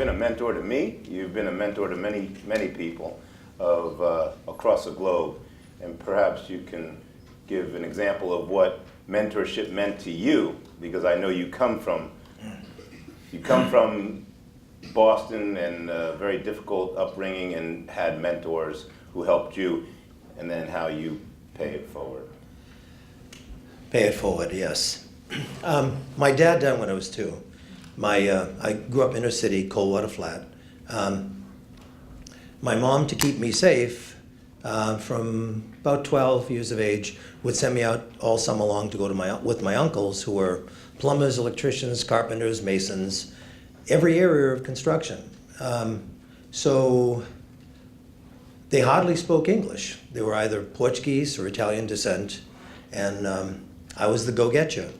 been a mentor to me. You've been a mentor to many, many people of across the globe. And perhaps you can give an example of what mentorship meant to you, because I know you come from Boston and a very difficult upbringing and had mentors who helped you, and then how you pay it forward. Pay it forward, yes. My dad died when I was 2. I grew up inner city, Coldwater Flat. My mom, to keep me safe, from about 12 years of age, would send me out all summer long to go with my uncles, who were plumbers, electricians, carpenters, masons, every area of construction. So they hardly spoke English. They were either Portuguese or Italian descent, and I was the go-getcha.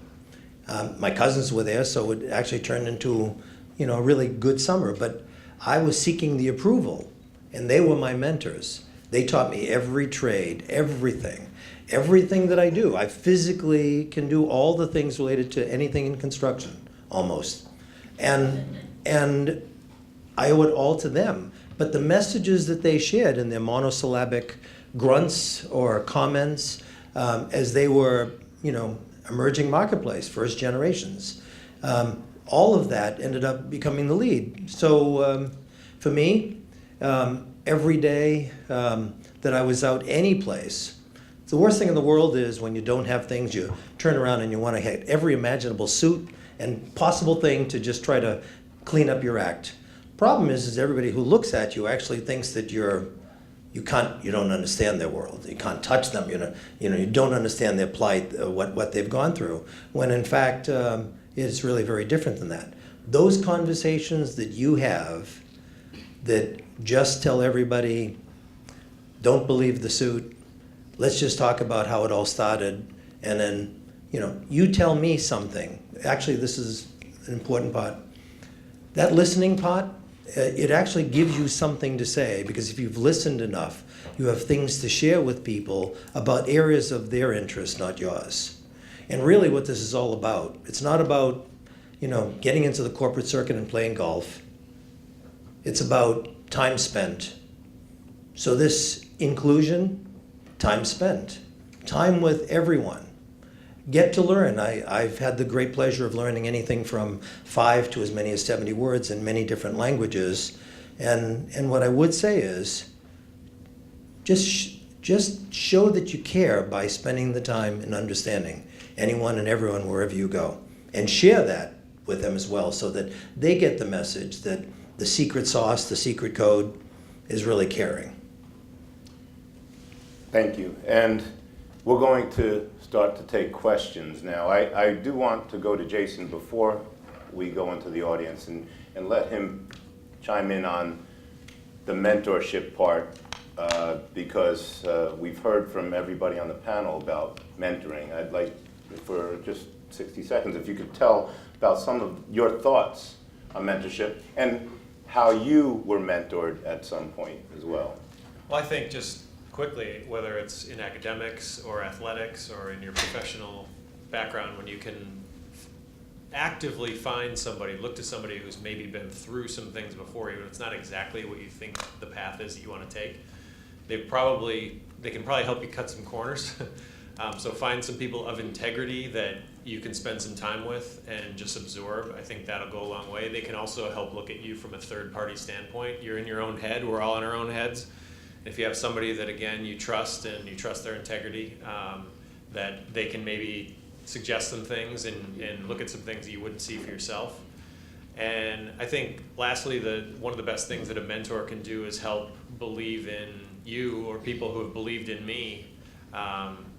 My cousins were there, so it actually turned into, a really good summer. But I was seeking the approval, and they were my mentors. They taught me every trade, everything that I do. I physically can do all the things related to anything in construction, almost. And I owe it all to them. But the messages that they shared in their monosyllabic grunts or comments, as they were, emerging marketplace, first generations, all of that ended up becoming the lead. So for me, every day that I was out any place, the worst thing in the world is when you don't have things, you turn around and you want to hit every imaginable suit and possible thing to just try to clean up your act. Problem is everybody who looks at you actually thinks that you don't understand their world. You can't touch them. You don't understand their plight, what they've gone through. When in fact, it's really very different than that. Those conversations that you have that just tell everybody, don't believe the suit. Let's just talk about how it all started, and then you tell me something. Actually, this is an important part. That listening part, it actually gives you something to say, because if you've listened enough, you have things to share with people about areas of their interest, not yours. And really what this is all about, it's not about, getting into the corporate circuit and playing golf. It's about time spent. So this inclusion, time spent, time with everyone. Get to learn. I've had the great pleasure of learning anything from 5 to as many as 70 words in many different languages. And what I would say is, just show that you care by spending the time and understanding anyone and everyone wherever you go. And share that with them as well, so that they get the message that the secret sauce, the secret code, is really caring. Thank you. And we're going to start to take questions now. I do want to go to Jason before we go into the audience and let him chime in on the mentorship part, because we've heard from everybody on the panel about mentoring. I'd like, for just 60 seconds, if you could tell about some of your thoughts on mentorship and how you were mentored at some point as well. Well, I think just quickly, whether it's in academics or athletics or in your professional background, when you can actively find somebody, look to somebody who's maybe been through some things before you, and it's not exactly what you think the path is that you want to take, they can probably help you cut some corners. So find some people of integrity that you can spend some time with and just absorb. I think that'll go a long way. They can also help look at you from a third-party standpoint. You're in your own head. We're all in our own heads. If you have somebody that, again, you trust and you trust their integrity, that they can maybe suggest some things and look at some things that you wouldn't see for yourself. And I think, lastly, one of the best things that a mentor can do is help believe in you, or people who have believed in me,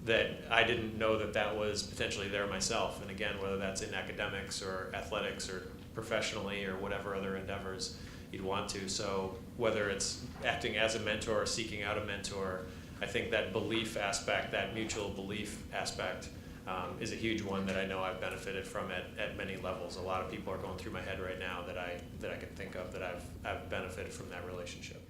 that I didn't know that was potentially there myself. And again, whether that's in academics or athletics or professionally or whatever other endeavors you'd want to. So whether it's acting as a mentor or seeking out a mentor, I think that belief aspect, that mutual belief aspect, is a huge one that I know I've benefited from at many levels. A lot of people are going through my head right now that I can think of that I've benefited from that relationship.